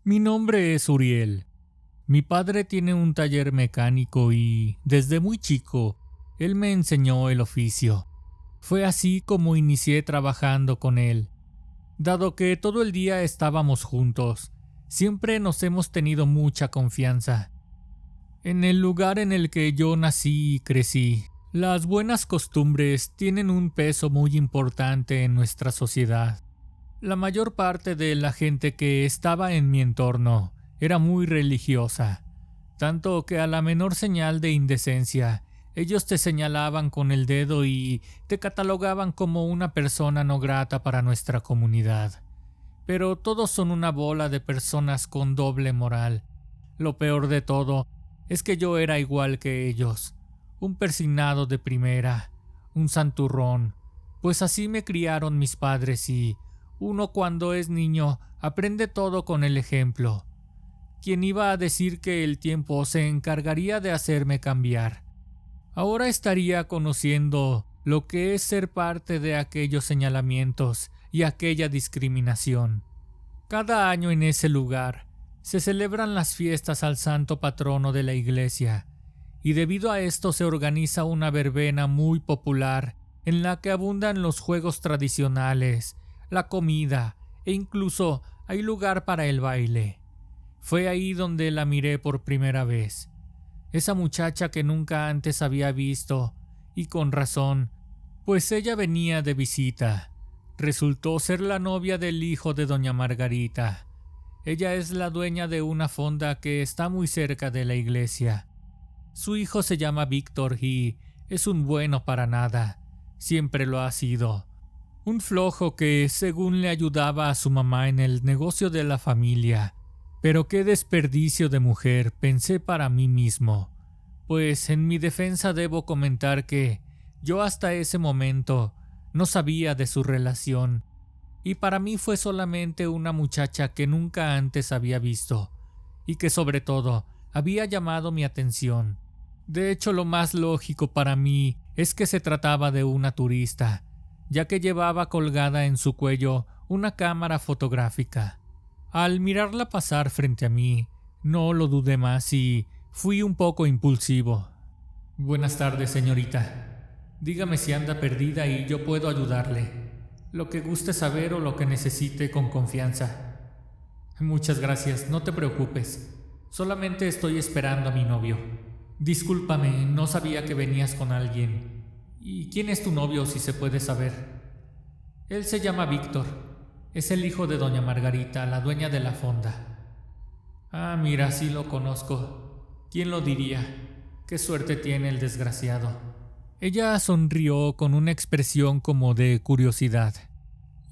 Mi nombre es Uriel. Mi padre tiene un taller mecánico y, desde muy chico, él me enseñó el oficio. Fue así como inicié trabajando con él. Dado que todo el día estábamos juntos, siempre nos hemos tenido mucha confianza. En el lugar en el que yo nací y crecí, las buenas costumbres tienen un peso muy importante en nuestra sociedad. La mayor parte de la gente que estaba en mi entorno era muy religiosa, tanto que a la menor señal de indecencia, ellos te señalaban con el dedo y te catalogaban como una persona no grata para nuestra comunidad. Pero todos son una bola de personas con doble moral. Lo peor de todo es que yo era igual que ellos, un persignado de primera, un santurrón, pues así me criaron mis padres y uno cuando es niño aprende todo con el ejemplo. ¿Quién iba a decir que el tiempo se encargaría de hacerme cambiar? Ahora estaría conociendo lo que es ser parte de aquellos señalamientos y aquella discriminación. Cada año en ese lugar se celebran las fiestas al santo patrono de la iglesia, y debido a esto se organiza una verbena muy popular en la que abundan los juegos tradicionales, la comida e incluso hay lugar para el baile. Fue ahí donde la miré por primera vez. Esa muchacha que nunca antes había visto, y con razón, pues ella venía de visita. Resultó ser la novia del hijo de doña Margarita. Ella es la dueña de una fonda que está muy cerca de la iglesia. Su hijo se llama Víctor y es un bueno para nada. Siempre lo ha sido. Un flojo que, según le ayudaba a su mamá en el negocio de la familia. Pero qué desperdicio de mujer, pensé para mí mismo. Pues en mi defensa debo comentar que yo hasta ese momento no sabía de su relación. Y para mí fue solamente una muchacha que nunca antes había visto. Y que sobre todo había llamado mi atención. De hecho, lo más lógico para mí es que se trataba de una turista, ya que llevaba colgada en su cuello una cámara fotográfica. Al mirarla pasar frente a mí, no lo dudé más y fui un poco impulsivo. Buenas tardes, señorita. Dígame si anda perdida y yo puedo ayudarle. Lo que guste saber o lo que necesite con confianza. Muchas gracias, no te preocupes. Solamente estoy esperando a mi novio. Discúlpame, no sabía que venías con alguien. ¿Y quién es tu novio, si se puede saber? Él se llama Víctor. Es el hijo de doña Margarita, la dueña de la fonda. Ah, mira, sí lo conozco. ¿Quién lo diría? Qué suerte tiene el desgraciado. Ella sonrió con una expresión como de curiosidad.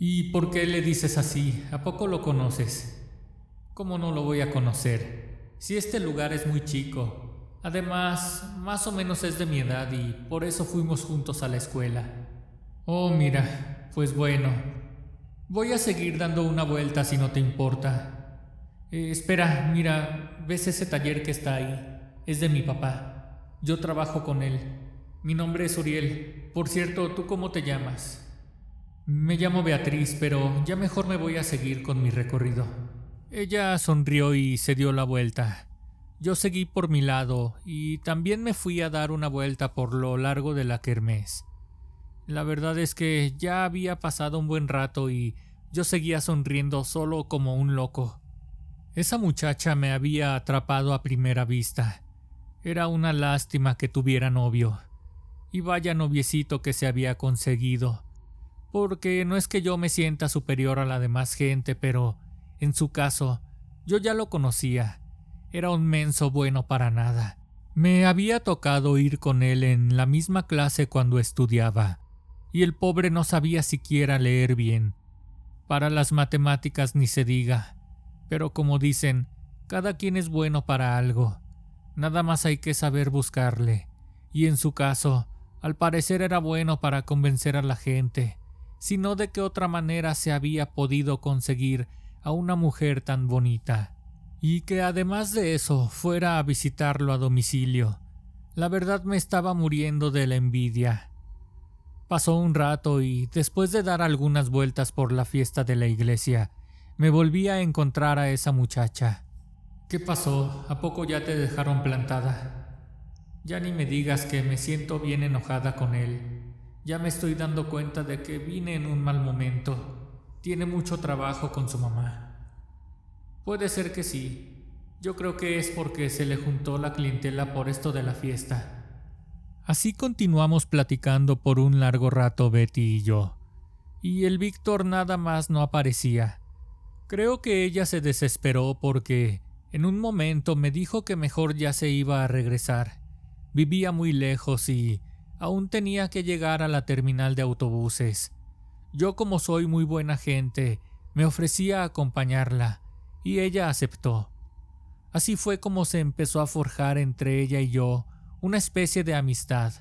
¿Y por qué le dices así? ¿A poco lo conoces? ¿Cómo no lo voy a conocer? Si este lugar es muy chico. Además, más o menos es de mi edad y por eso fuimos juntos a la escuela. Oh, mira, pues bueno. Voy a seguir dando una vuelta si no te importa. Espera, mira, ¿ves ese taller que está ahí? Es de mi papá. Yo trabajo con él. Mi nombre es Uriel. Por cierto, ¿tú cómo te llamas? Me llamo Beatriz, pero ya mejor me voy a seguir con mi recorrido. Ella sonrió y se dio la vuelta. Yo seguí por mi lado y también me fui a dar una vuelta por lo largo de la kermés. La verdad es que ya había pasado un buen rato y yo seguía sonriendo solo como un loco. Esa muchacha me había atrapado a primera vista. Era una lástima que tuviera novio. Y vaya noviecito que se había conseguido. Porque no es que yo me sienta superior a la demás gente, pero en su caso, yo ya lo conocía. Era un menso bueno para nada. Me había tocado ir con él en la misma clase cuando estudiaba, y el pobre no sabía siquiera leer bien. Para las matemáticas ni se diga, pero como dicen, cada quien es bueno para algo. Nada más hay que saber buscarle, y en su caso, al parecer era bueno para convencer a la gente, si no de qué otra manera se había podido conseguir a una mujer tan bonita. Y que además de eso fuera a visitarlo a domicilio. La verdad me estaba muriendo de la envidia. Pasó un rato y, después de dar algunas vueltas por la fiesta de la iglesia, me volví a encontrar a esa muchacha. ¿Qué pasó? ¿A poco ya te dejaron plantada? Ya ni me digas que me siento bien enojada con él. Ya me estoy dando cuenta de que vine en un mal momento. Tiene mucho trabajo con su mamá. Puede ser que sí. Yo creo que es porque se le juntó la clientela por esto de la fiesta. Así continuamos platicando por un largo rato Betty y yo. Y el Víctor nada más no aparecía. Creo que ella se desesperó porque en un momento me dijo que mejor ya se iba a regresar. Vivía muy lejos y aún tenía que llegar a la terminal de autobuses. Yo, como soy muy buena gente, me ofrecí a acompañarla y ella aceptó. Así fue como se empezó a forjar entre ella y yo una especie de amistad.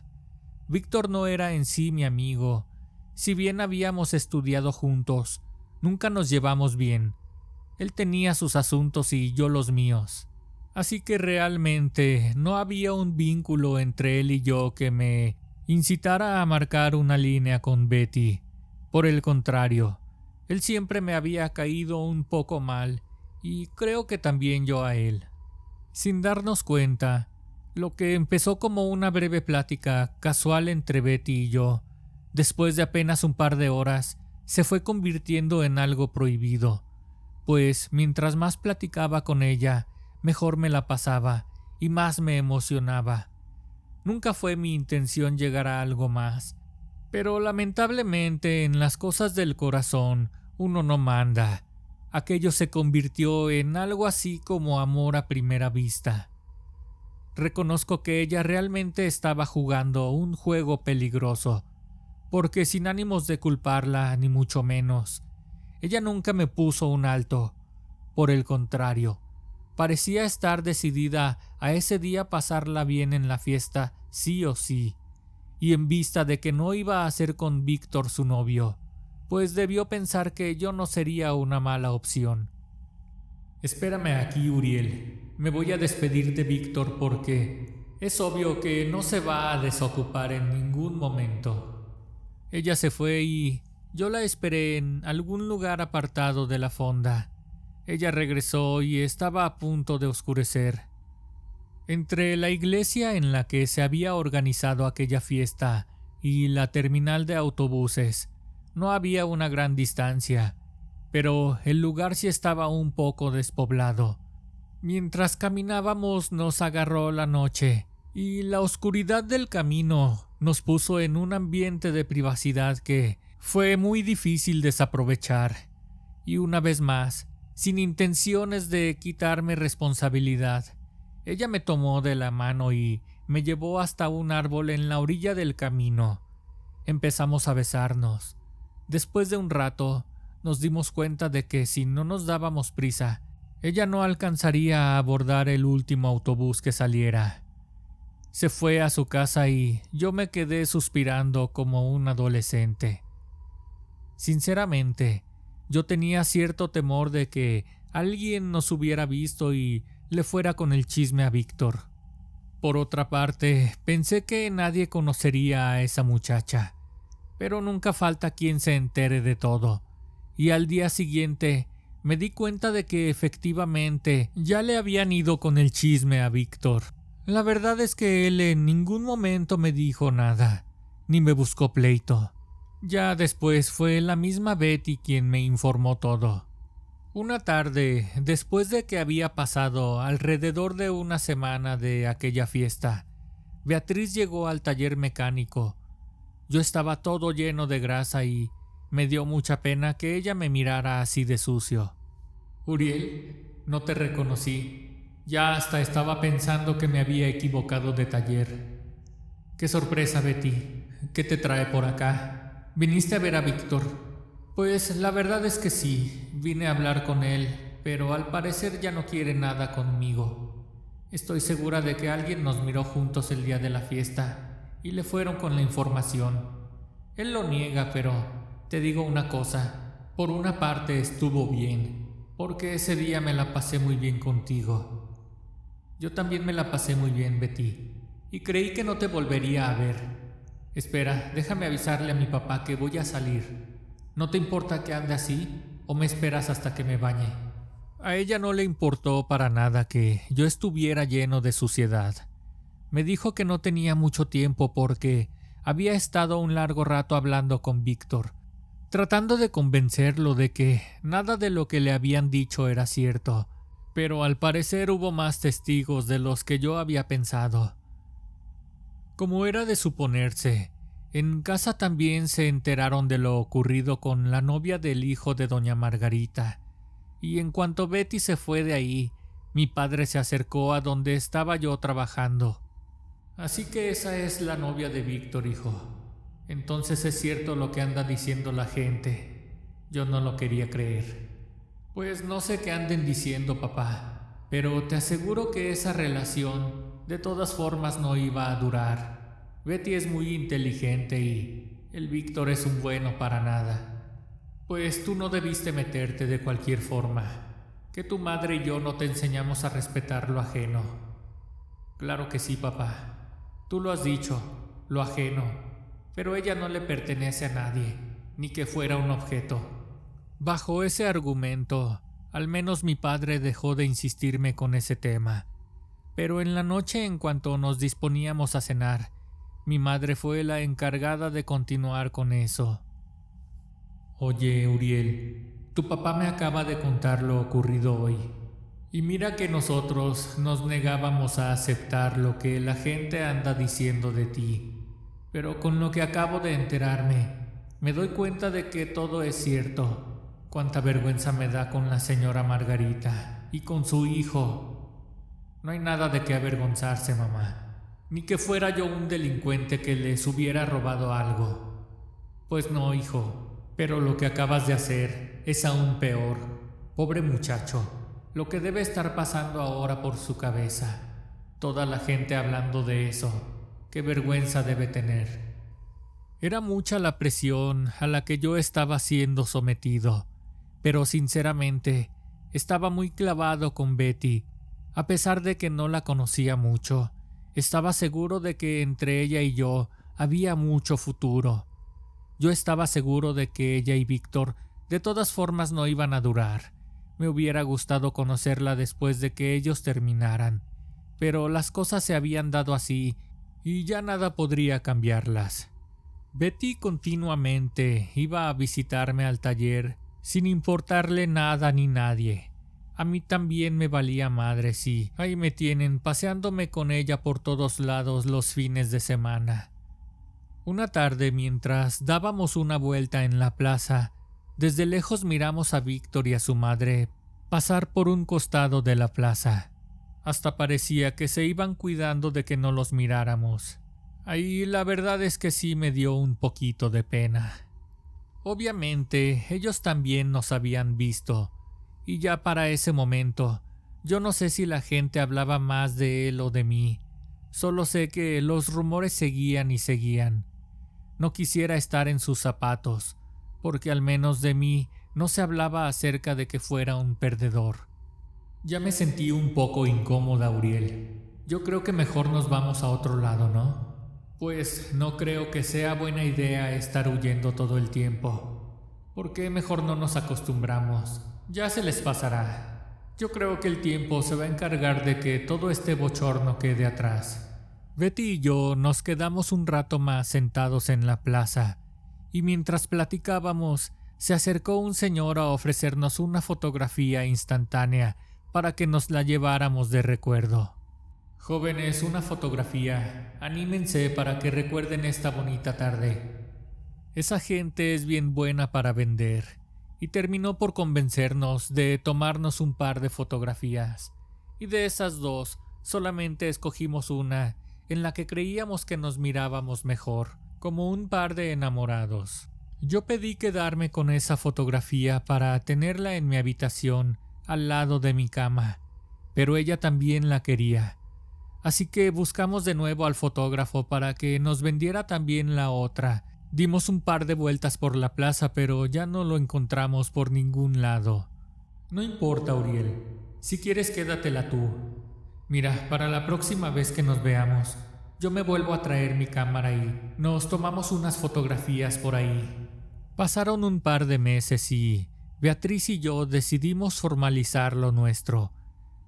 Víctor no era en sí mi amigo. Si bien habíamos estudiado juntos, nunca nos llevamos bien. Él tenía sus asuntos y yo los míos. Así que realmente no había un vínculo entre él y yo que me incitara a marcar una línea con Betty. Por el contrario, él siempre me había caído un poco mal y creo que también yo a él. Sin darnos cuenta, lo que empezó como una breve plática casual entre Betty y yo, después de apenas un par de horas, se fue convirtiendo en algo prohibido, pues mientras más platicaba con ella, mejor me la pasaba y más me emocionaba. Nunca fue mi intención llegar a algo más, pero lamentablemente en las cosas del corazón uno no manda. Aquello se convirtió en algo así como amor a primera vista. Reconozco que ella realmente estaba jugando un juego peligroso, porque sin ánimos de culparla, ni mucho menos, ella nunca me puso un alto. Por el contrario, parecía estar decidida a ese día pasarla bien en la fiesta sí o sí, y en vista de que no iba a ser con Víctor su novio, pues debió pensar que yo no sería una mala opción. Espérame aquí, Uriel. Me voy a despedir de Víctor porque es obvio que no se va a desocupar en ningún momento. Ella se fue y yo la esperé en algún lugar apartado de la fonda. Ella regresó y estaba a punto de oscurecer. Entre la iglesia en la que se había organizado aquella fiesta y la terminal de autobuses no había una gran distancia, pero el lugar sí estaba un poco despoblado. Mientras caminábamos nos agarró la noche y la oscuridad del camino nos puso en un ambiente de privacidad que fue muy difícil desaprovechar. Y una vez más, sin intenciones de quitarme responsabilidad, ella me tomó de la mano y me llevó hasta un árbol en la orilla del camino. Empezamos a besarnos. Después de un rato, nos dimos cuenta de que si no nos dábamos prisa, ella no alcanzaría a abordar el último autobús que saliera. Se fue a su casa y yo me quedé suspirando como un adolescente. Sinceramente, yo tenía cierto temor de que alguien nos hubiera visto y le fuera con el chisme a Víctor. Por otra parte, pensé que nadie conocería a esa muchacha, pero nunca falta quien se entere de todo, y al día siguiente me di cuenta de que efectivamente ya le habían ido con el chisme a Víctor. La verdad es que él en ningún momento me dijo nada, ni me buscó pleito. Ya después fue la misma Betty quien me informó todo. Una tarde, después de que había pasado alrededor de una semana de aquella fiesta, Beatriz llegó al taller mecánico. Yo estaba todo lleno de grasa y me dio mucha pena que ella me mirara así de sucio. Uriel, no te reconocí. Ya hasta estaba pensando que me había equivocado de taller. ¡Qué sorpresa, Betty! ¿Qué te trae por acá? ¿Viniste a ver a Víctor? Pues la verdad es que sí, vine a hablar con él, pero al parecer ya no quiere nada conmigo. Estoy segura de que alguien nos miró juntos el día de la fiesta y le fueron con la información. Él lo niega, pero te digo una cosa, por una parte estuvo bien, porque ese día me la pasé muy bien contigo. Yo también me la pasé muy bien, Betty, y creí que no te volvería a ver. Espera, déjame avisarle a mi papá que voy a salir. ¿No te importa que ande así? ¿O me esperas hasta que me bañe? A ella no le importó para nada que yo estuviera lleno de suciedad. Me dijo que no tenía mucho tiempo porque había estado un largo rato hablando con Víctor, tratando de convencerlo de que nada de lo que le habían dicho era cierto, pero al parecer hubo más testigos de los que yo había pensado. Como era de suponerse, en casa también se enteraron de lo ocurrido con la novia del hijo de doña Margarita, y en cuanto Betty se fue de ahí, mi padre se acercó a donde estaba yo trabajando. Así que esa es la novia de Víctor, hijo. Entonces es cierto lo que anda diciendo la gente. Yo no lo quería creer. Pues no sé qué anden diciendo, papá, pero te aseguro que esa relación de todas formas no iba a durar. Betty es muy inteligente y el Víctor es un bueno para nada. Pues tú no debiste meterte de cualquier forma. Que tu madre y yo no te enseñamos a respetar lo ajeno. Claro que sí, papá. Tú lo has dicho, lo ajeno, pero ella no le pertenece a nadie, ni que fuera un objeto. Bajo ese argumento, al menos mi padre dejó de insistirme con ese tema. Pero en la noche, en cuanto nos disponíamos a cenar, mi madre fue la encargada de continuar con eso. Oye, Uriel, tu papá me acaba de contar lo ocurrido hoy. Y mira que nosotros nos negábamos a aceptar lo que la gente anda diciendo de ti. Pero con lo que acabo de enterarme, me doy cuenta de que todo es cierto. Cuánta vergüenza me da con la señora Margarita y con su hijo. No hay nada de qué avergonzarse, mamá. Ni que fuera yo un delincuente que les hubiera robado algo. Pues no, hijo, pero lo que acabas de hacer es aún peor. Pobre muchacho. Lo que debe estar pasando ahora por su cabeza. Toda la gente hablando de eso. Qué vergüenza debe tener. Era mucha la presión a la que yo estaba siendo sometido, pero sinceramente estaba muy clavado con Betty. A pesar de que no la conocía mucho, estaba seguro de que entre ella y yo había mucho futuro. Yo estaba seguro de que ella y Víctor de todas formas no iban a durar. Me hubiera gustado conocerla después de que ellos terminaran, pero las cosas se habían dado así y ya nada podría cambiarlas. Betty continuamente iba a visitarme al taller sin importarle nada ni nadie. A mí también me valía madre, sí. Ahí me tienen paseándome con ella por todos lados los fines de semana. Una tarde, mientras dábamos una vuelta en la plaza, desde lejos miramos a Víctor y a su madre pasar por un costado de la plaza. Hasta parecía que se iban cuidando de que no los miráramos. Ahí la verdad es que sí me dio un poquito de pena. Obviamente, ellos también nos habían visto, y ya para ese momento, yo no sé si la gente hablaba más de él o de mí. Solo sé que los rumores seguían y seguían. No quisiera estar en sus zapatos, porque al menos de mí no se hablaba acerca de que fuera un perdedor. Ya me sentí un poco incómoda, Uriel. Yo creo que mejor nos vamos a otro lado, ¿no? Pues no creo que sea buena idea estar huyendo todo el tiempo. ¿Por qué mejor no nos acostumbramos? Ya se les pasará. Yo creo que el tiempo se va a encargar de que todo este bochorno quede atrás. Betty y yo nos quedamos un rato más sentados en la plaza, y mientras platicábamos, se acercó un señor a ofrecernos una fotografía instantánea para que nos la lleváramos de recuerdo. Jóvenes, una fotografía. Anímense para que recuerden esta bonita tarde. Esa gente es bien buena para vender, y terminó por convencernos de tomarnos un par de fotografías. Y de esas dos, solamente escogimos una en la que creíamos que nos mirábamos mejor, como un par de enamorados. Yo pedí quedarme con esa fotografía para tenerla en mi habitación, al lado de mi cama, pero ella también la quería. Así que buscamos de nuevo al fotógrafo para que nos vendiera también la otra. Dimos un par de vueltas por la plaza, pero ya no lo encontramos por ningún lado. No importa, Uriel. Si quieres, quédatela tú. Mira, para la próxima vez que nos veamos, yo me vuelvo a traer mi cámara y nos tomamos unas fotografías por ahí. Pasaron un par de meses y Beatriz y yo decidimos formalizar lo nuestro.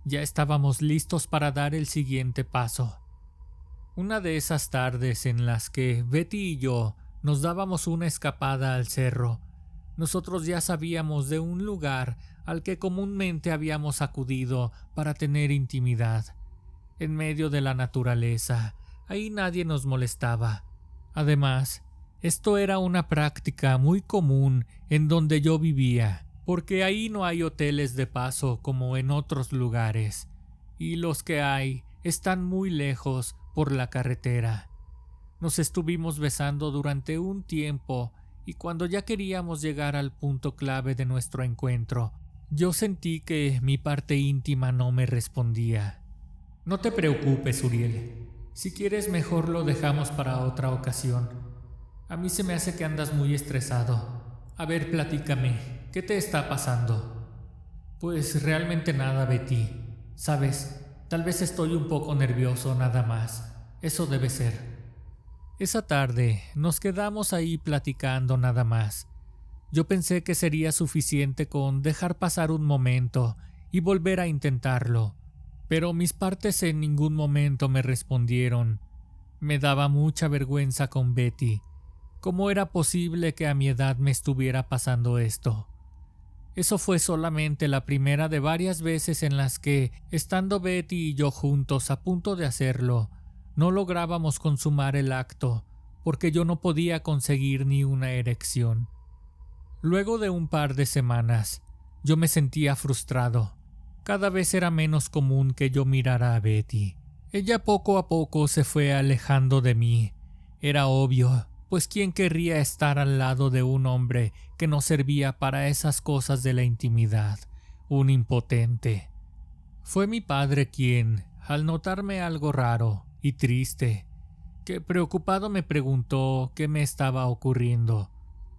Ya estábamos listos para dar el siguiente paso. Una de esas tardes en las que Betty y yo nos dábamos una escapada al cerro, nosotros ya sabíamos de un lugar al que comúnmente habíamos acudido para tener intimidad. En medio de la naturaleza, ahí nadie nos molestaba. Además, esto era una práctica muy común en donde yo vivía, porque ahí no hay hoteles de paso como en otros lugares, y los que hay están muy lejos por la carretera. Nos estuvimos besando durante un tiempo y cuando ya queríamos llegar al punto clave de nuestro encuentro, yo sentí que mi parte íntima no me respondía. No te preocupes, Uriel. Si quieres, mejor lo dejamos para otra ocasión. A mí se me hace que andas muy estresado. A ver, platícame, ¿qué te está pasando? Pues realmente nada, Betty. ¿Sabes? Tal vez estoy un poco nervioso nada más. Eso debe ser. Esa tarde nos quedamos ahí platicando nada más. Yo pensé que sería suficiente con dejar pasar un momento y volver a intentarlo, pero mis partes en ningún momento me respondieron. Me daba mucha vergüenza con Betty. ¿Cómo era posible que a mi edad me estuviera pasando esto? Eso fue solamente la primera de varias veces en las que, estando Betty y yo juntos a punto de hacerlo, no lográbamos consumar el acto, porque yo no podía conseguir ni una erección. Luego de un par de semanas, yo me sentía frustrado. Cada vez era menos común que yo mirara a Betty. Ella poco a poco se fue alejando de mí. Era obvio, pues ¿quién querría estar al lado de un hombre que no servía para esas cosas de la intimidad? Un impotente. Fue mi padre quien, al notarme algo raro y triste, que preocupado me preguntó qué me estaba ocurriendo,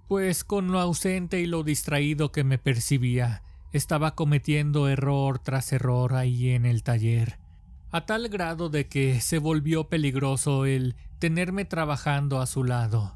pues con lo ausente y lo distraído que me percibía, estaba cometiendo error tras error ahí en el taller, a tal grado de que se volvió peligroso el tenerme trabajando a su lado.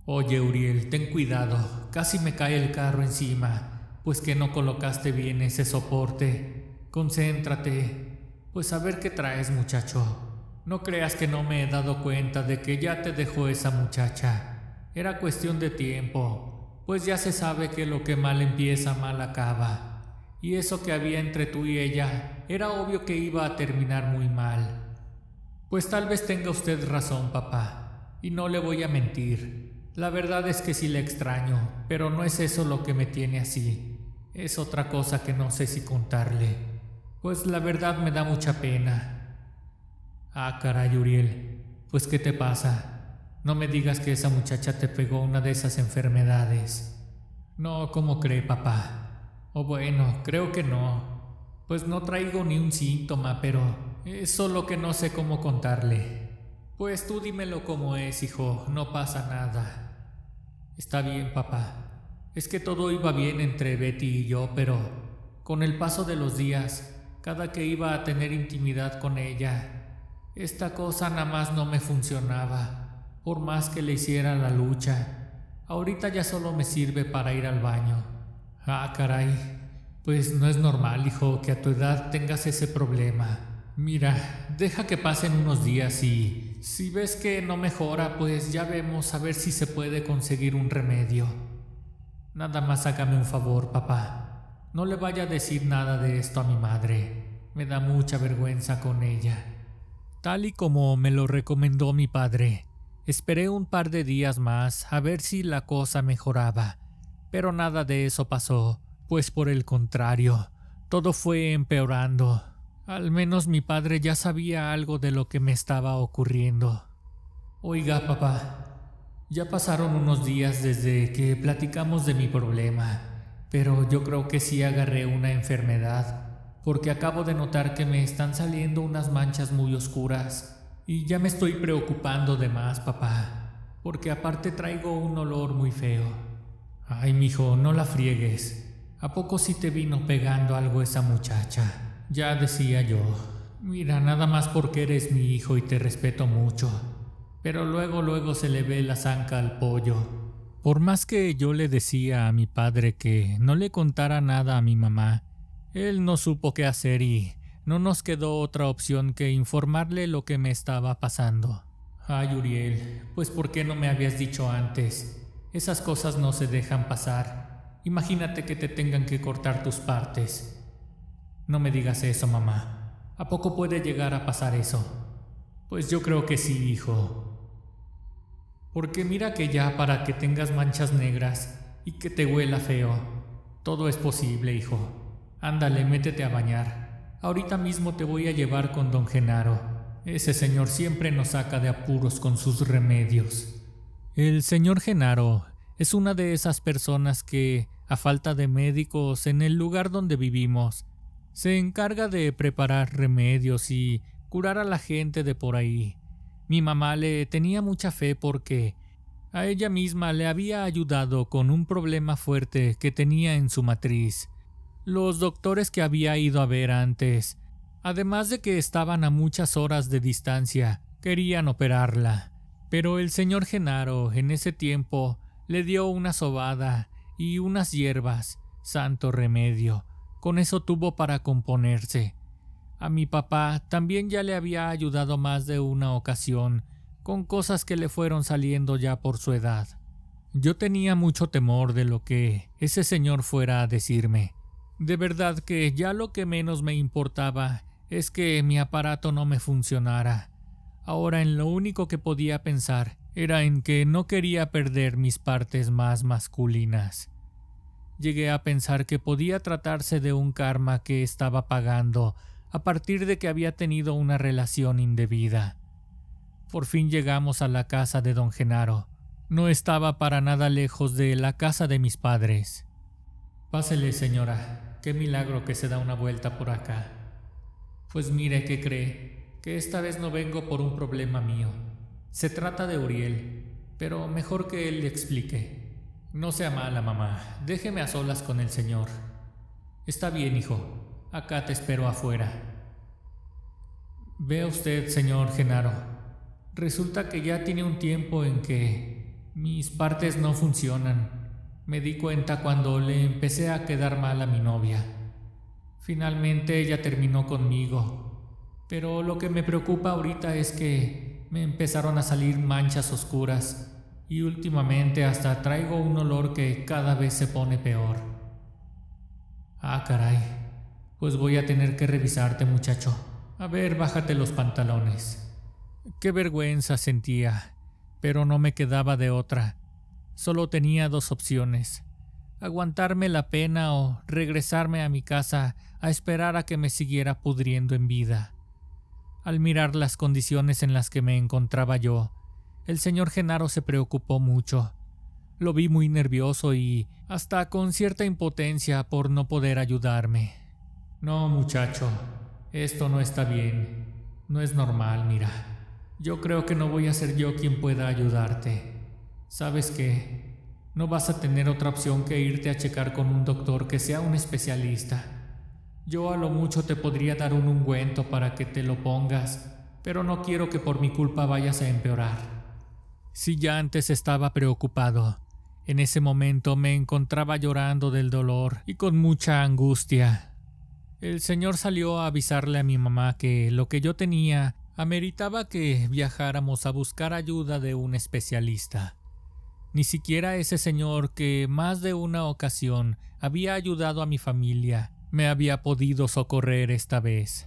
Oye, Uriel, ten cuidado, casi me cae el carro encima, pues que no colocaste bien ese soporte. Concéntrate, pues a ver qué traes, muchacho. No creas que no me he dado cuenta de que ya te dejó esa muchacha. Era cuestión de tiempo, pues ya se sabe que lo que mal empieza, mal acaba. Y eso que había entre tú y ella, era obvio que iba a terminar muy mal. Pues tal vez tenga usted razón, papá, y no le voy a mentir. La verdad es que sí le extraño, pero no es eso lo que me tiene así. Es otra cosa que no sé si contarle, pues la verdad me da mucha pena. Ah, caray, Uriel, pues ¿qué te pasa? No me digas que esa muchacha te pegó una de esas enfermedades. No, ¿cómo cree, papá? O bueno, creo que no. Pues no traigo ni un síntoma, pero es solo que no sé cómo contarle. Pues tú dímelo como es, hijo, no pasa nada. Está bien, papá. Es que todo iba bien entre Betty y yo, pero con el paso de los días, cada que iba a tener intimidad con ella, esta cosa nada más no me funcionaba, por más que le hiciera la lucha. Ahorita ya solo me sirve para ir al baño. Ah, caray, pues no es normal, hijo, que a tu edad tengas ese problema. Mira, deja que pasen unos días y si ves que no mejora, pues ya vemos a ver si se puede conseguir un remedio. Nada más hágame un favor, papá. No le vaya a decir nada de esto a mi madre. Me da mucha vergüenza con ella. Tal y como me lo recomendó mi padre, esperé un par de días más a ver si la cosa mejoraba, pero nada de eso pasó, pues por el contrario, todo fue empeorando. Al menos mi padre ya sabía algo de lo que me estaba ocurriendo. Oiga, papá, ya pasaron unos días desde que platicamos de mi problema, pero yo creo que sí agarré una enfermedad, porque acabo de notar que me están saliendo unas manchas muy oscuras y ya me estoy preocupando de más, papá, porque aparte traigo un olor muy feo. Ay, mijo, no la friegues. ¿A poco sí te vino pegando algo esa muchacha? Ya decía yo. Mira, nada más porque eres mi hijo y te respeto mucho, pero luego se le ve la zanca al pollo. Por más que yo le decía a mi padre que no le contara nada a mi mamá, él no supo qué hacer y no nos quedó otra opción que informarle lo que me estaba pasando. Ay, Uriel, pues ¿por qué no me habías dicho antes? Esas cosas no se dejan pasar. Imagínate que te tengan que cortar tus partes. No me digas eso, mamá. ¿A poco puede llegar a pasar eso? Pues yo creo que sí, hijo. Porque mira que ya para que tengas manchas negras y que te huela feo, todo es posible, hijo. Ándale, métete a bañar. Ahorita mismo te voy a llevar con don Genaro. Ese señor siempre nos saca de apuros con sus remedios. El señor Genaro es una de esas personas que, a falta de médicos en el lugar donde vivimos, se encarga de preparar remedios y curar a la gente de por ahí. Mi mamá le tenía mucha fe porque a ella misma le había ayudado con un problema fuerte que tenía en su matriz. Los doctores que había ido a ver antes, además de que estaban a muchas horas de distancia, querían operarla. Pero el señor Genaro en ese tiempo le dio una sobada y unas hierbas, santo remedio. Con eso tuvo para componerse. A mi papá también ya le había ayudado más de una ocasión, con cosas que le fueron saliendo ya por su edad. Yo tenía mucho temor de lo que ese señor fuera a decirme. De verdad que ya lo que menos me importaba es que mi aparato no me funcionara. Ahora en lo único que podía pensar era en que no quería perder mis partes más masculinas. Llegué a pensar que podía tratarse de un karma que estaba pagando a partir de que había tenido una relación indebida. Por fin llegamos a la casa de don Genaro. No estaba para nada lejos de la casa de mis padres. Pásele, señora. Qué milagro que se da una vuelta por acá. Pues mire, ¿qué cree? Que esta vez no vengo por un problema mío. Se trata de Uriel, pero mejor que él le explique. No sea mala, mamá. Déjeme a solas con el señor. Está bien, hijo. Acá te espero afuera. Vea usted, señor Genaro. Resulta que ya tiene un tiempo en que mis partes no funcionan. Me di cuenta cuando le empecé a quedar mal a mi novia. Finalmente ella terminó conmigo. Pero lo que me preocupa ahorita es que me empezaron a salir manchas oscuras y últimamente hasta traigo un olor que cada vez se pone peor. Ah, caray. Pues voy a tener que revisarte, muchacho. A ver, bájate los pantalones. Qué vergüenza sentía, pero no me quedaba de otra. Solo tenía dos opciones: aguantarme la pena o regresarme a mi casa a esperar a que me siguiera pudriendo en vida. Al mirar las condiciones en las que me encontraba yo, el señor Genaro se preocupó mucho. Lo vi muy nervioso y hasta con cierta impotencia por no poder ayudarme. No, muchacho, esto no está bien. No es normal, mira. Yo creo que no voy a ser yo quien pueda ayudarte. ¿Sabes qué? No vas a tener otra opción que irte a checar con un doctor que sea un especialista. Yo a lo mucho te podría dar un ungüento para que te lo pongas, pero no quiero que por mi culpa vayas a empeorar. Si ya antes estaba preocupado, en ese momento me encontraba llorando del dolor y con mucha angustia. El señor salió a avisarle a mi mamá que lo que yo tenía ameritaba que viajáramos a buscar ayuda de un especialista. Ni siquiera ese señor que más de una ocasión había ayudado a mi familia me había podido socorrer esta vez.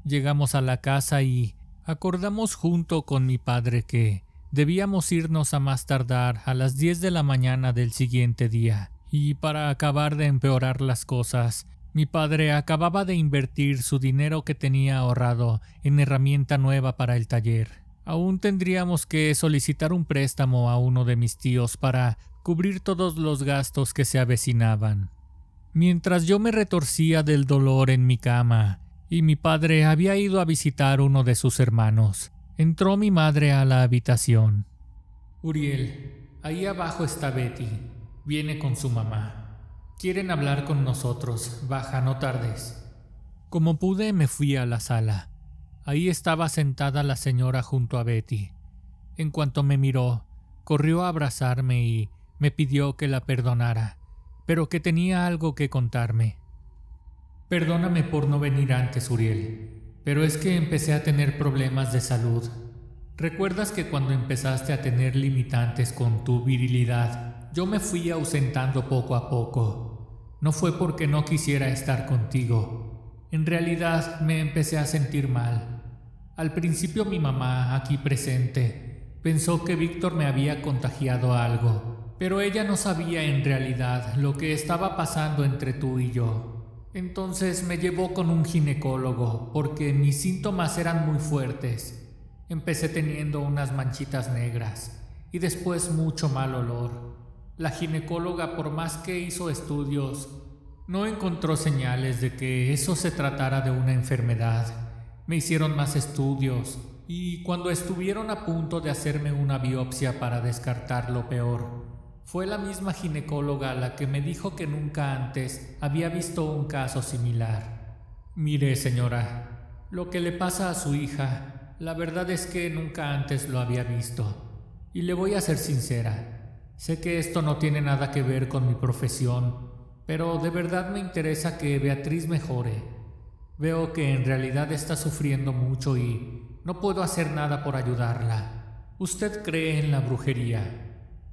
Llegamos a la casa y acordamos junto con mi padre que debíamos irnos a más tardar a las 10 de la mañana del siguiente día. Y para acabar de empeorar las cosas, mi padre acababa de invertir su dinero que tenía ahorrado en herramienta nueva para el taller. Aún tendríamos que solicitar un préstamo a uno de mis tíos para cubrir todos los gastos que se avecinaban. Mientras yo me retorcía del dolor en mi cama y mi padre había ido a visitar uno de sus hermanos, entró mi madre a la habitación. Uriel, ahí abajo está Betty. Viene con su mamá. Quieren hablar con nosotros. Baja, no tardes. Como pude, me fui a la sala. Ahí estaba sentada la señora junto a Betty. En cuanto me miró, corrió a abrazarme y me pidió que la perdonara, pero que tenía algo que contarme. Perdóname por no venir antes, Uriel, pero es que empecé a tener problemas de salud. ¿Recuerdas que cuando empezaste a tener limitantes con tu virilidad, yo me fui ausentando poco a poco? No fue porque no quisiera estar contigo. En realidad me empecé a sentir mal. Al principio mi mamá, aquí presente, pensó que Víctor me había contagiado algo, pero ella no sabía en realidad lo que estaba pasando entre tú y yo. Entonces me llevó con un ginecólogo porque mis síntomas eran muy fuertes. Empecé teniendo unas manchitas negras y después mucho mal olor. La ginecóloga, por más que hizo estudios, no encontró señales de que eso se tratara de una enfermedad. Me hicieron más estudios y cuando estuvieron a punto de hacerme una biopsia para descartar lo peor, fue la misma ginecóloga la que me dijo que nunca antes había visto un caso similar. Mire, señora, lo que le pasa a su hija, la verdad es que nunca antes lo había visto. Y le voy a ser sincera, sé que esto no tiene nada que ver con mi profesión, pero de verdad me interesa que Beatriz mejore. Veo que en realidad está sufriendo mucho y no puedo hacer nada por ayudarla. ¿Usted cree en la brujería?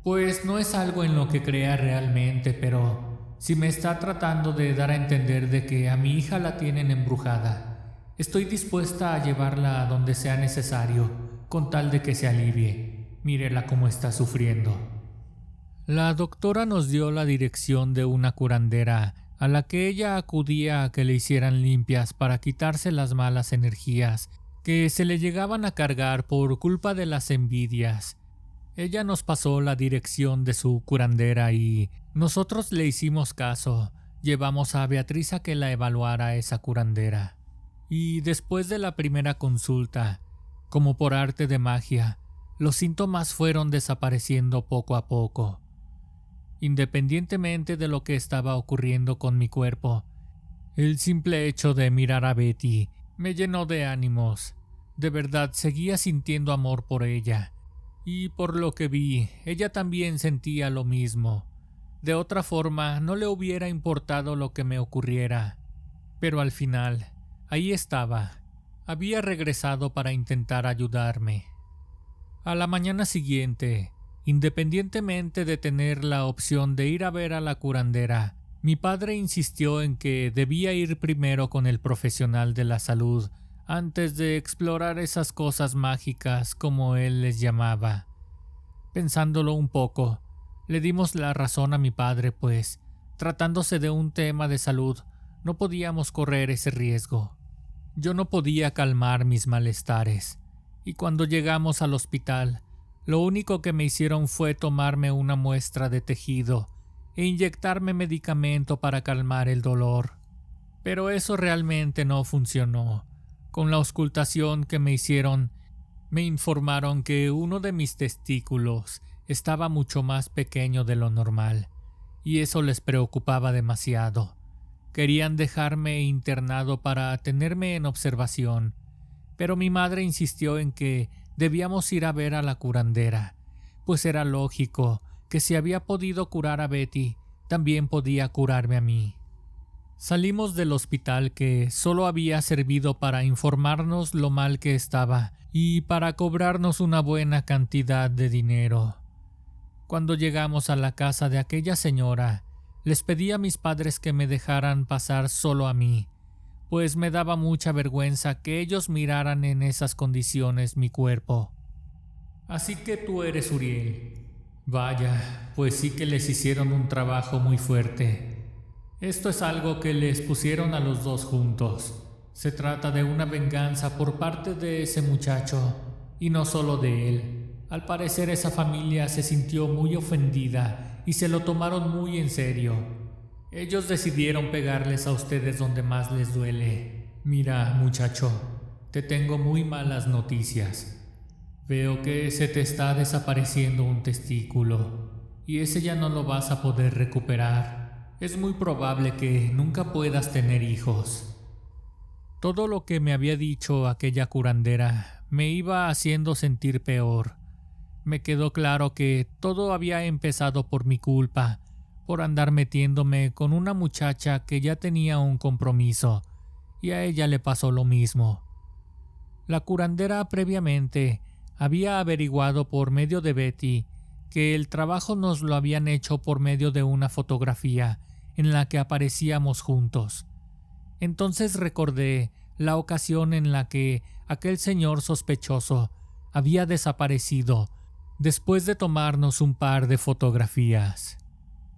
Pues no es algo en lo que crea realmente, pero si me está tratando de dar a entender de que a mi hija la tienen embrujada, estoy dispuesta a llevarla a donde sea necesario, con tal de que se alivie. Mírela cómo está sufriendo. La doctora nos dio la dirección de una curandera a la que ella acudía a que le hicieran limpias para quitarse las malas energías que se le llegaban a cargar por culpa de las envidias. Ella nos pasó la dirección de su curandera y nosotros le hicimos caso. Llevamos a Beatriz a que la evaluara esa curandera. Y después de la primera consulta, como por arte de magia, los síntomas fueron desapareciendo poco a poco. Independientemente de lo que estaba ocurriendo con mi cuerpo, el simple hecho de mirar a Betty me llenó de ánimos. De verdad seguía sintiendo amor por ella, y por lo que vi, ella también sentía lo mismo. De otra forma, no le hubiera importado lo que me ocurriera. Pero al final, ahí estaba. Había regresado para intentar ayudarme. A la mañana siguiente, independientemente de tener la opción de ir a ver a la curandera, mi padre insistió en que debía ir primero con el profesional de la salud antes de explorar esas cosas mágicas como él les llamaba. Pensándolo un poco, le dimos la razón a mi padre, pues, tratándose de un tema de salud, no podíamos correr ese riesgo. Yo no podía calmar mis malestares, y cuando llegamos al hospital, lo único que me hicieron fue tomarme una muestra de tejido e inyectarme medicamento para calmar el dolor. Pero eso realmente no funcionó. Con la auscultación que me hicieron, me informaron que uno de mis testículos estaba mucho más pequeño de lo normal, y eso les preocupaba demasiado. Querían dejarme internado para tenerme en observación, pero mi madre insistió en que debíamos ir a ver a la curandera, pues era lógico que si había podido curar a Betty, también podía curarme a mí. Salimos del hospital, que solo había servido para informarnos lo mal que estaba y para cobrarnos una buena cantidad de dinero. Cuando llegamos a la casa de aquella señora, les pedí a mis padres que me dejaran pasar solo a mí, pues me daba mucha vergüenza que ellos miraran en esas condiciones mi cuerpo. Así que tú eres Uriel. Vaya, pues sí que les hicieron un trabajo muy fuerte. Esto es algo que les pusieron a los dos juntos. Se trata de una venganza por parte de ese muchacho, y no solo de él. Al parecer esa familia se sintió muy ofendida y se lo tomaron muy en serio. Ellos decidieron pegarles a ustedes donde más les duele. Mira, muchacho, te tengo muy malas noticias. Veo que se te está desapareciendo un testículo, y ese ya no lo vas a poder recuperar. Es muy probable que nunca puedas tener hijos. Todo lo que me había dicho aquella curandera me iba haciendo sentir peor. Me quedó claro que todo había empezado por mi culpa, por andar metiéndome con una muchacha que ya tenía un compromiso, y a ella le pasó lo mismo. La curandera previamente había averiguado por medio de Betty que el trabajo nos lo habían hecho por medio de una fotografía en la que aparecíamos juntos. Entonces recordé la ocasión en la que aquel señor sospechoso había desaparecido después de tomarnos un par de fotografías.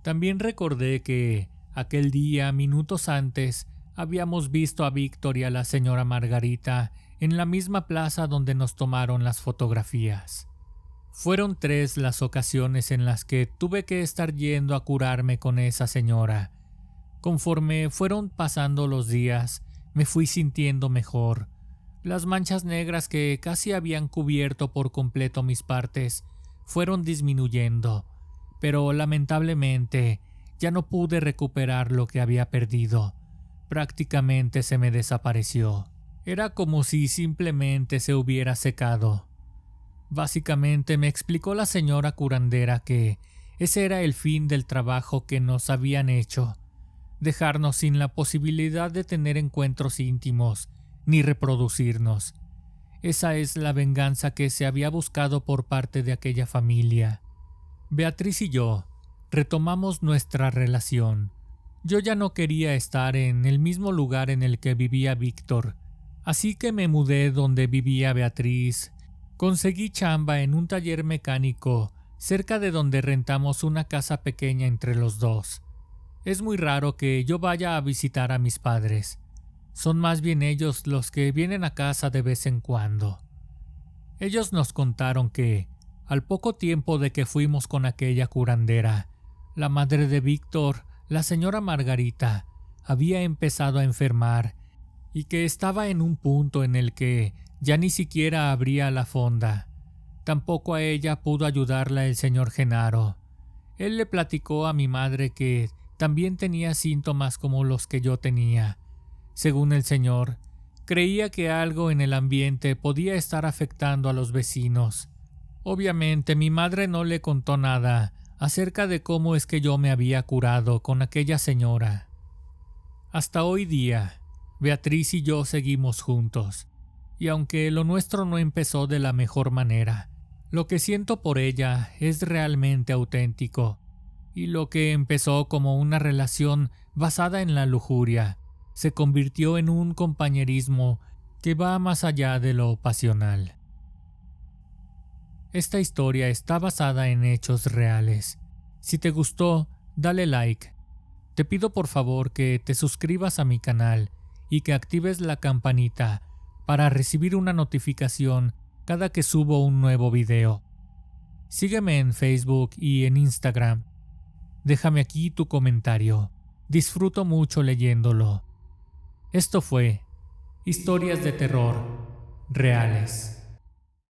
También recordé que aquel día, minutos antes, habíamos visto a Víctor y a la señora Margarita en la misma plaza donde nos tomaron las fotografías. Fueron 3 las ocasiones en las que tuve que estar yendo a curarme con esa señora. Conforme fueron pasando los días, me fui sintiendo mejor. Las manchas negras que casi habían cubierto por completo mis partes fueron disminuyendo, pero lamentablemente ya no pude recuperar lo que había perdido. Prácticamente se me desapareció. Era como si simplemente se hubiera secado. Básicamente me explicó la señora curandera que ese era el fin del trabajo que nos habían hecho, dejarnos sin la posibilidad de tener encuentros íntimos ni reproducirnos. Esa es la venganza que se había buscado por parte de aquella familia. Beatriz y yo retomamos nuestra relación. Yo ya no quería estar en el mismo lugar en el que vivía Víctor, así que me mudé donde vivía Beatriz. Conseguí chamba en un taller mecánico cerca de donde rentamos una casa pequeña entre los dos. Es muy raro que yo vaya a visitar a mis padres. Son más bien ellos los que vienen a casa de vez en cuando. Ellos nos contaron que, al poco tiempo de que fuimos con aquella curandera, la madre de Víctor, la señora Margarita, había empezado a enfermar y que estaba en un punto en el que ya ni siquiera abría la fonda. Tampoco a ella pudo ayudarla el señor Genaro. Él le platicó a mi madre que también tenía síntomas como los que yo tenía. Según el señor, creía que algo en el ambiente podía estar afectando a los vecinos. Obviamente mi madre no le contó nada acerca de cómo es que yo me había curado con aquella señora. Hasta hoy día, Beatriz y yo seguimos juntos, y aunque lo nuestro no empezó de la mejor manera, lo que siento por ella es realmente auténtico, y lo que empezó como una relación basada en la lujuria se convirtió en un compañerismo que va más allá de lo pasional. Esta historia está basada en hechos reales. Si te gustó, dale like. Te pido por favor que te suscribas a mi canal y que actives la campanita para recibir una notificación cada que subo un nuevo video. Sígueme en Facebook y en Instagram. Déjame aquí tu comentario. Disfruto mucho leyéndolo. Esto fue Historias de Terror Reales.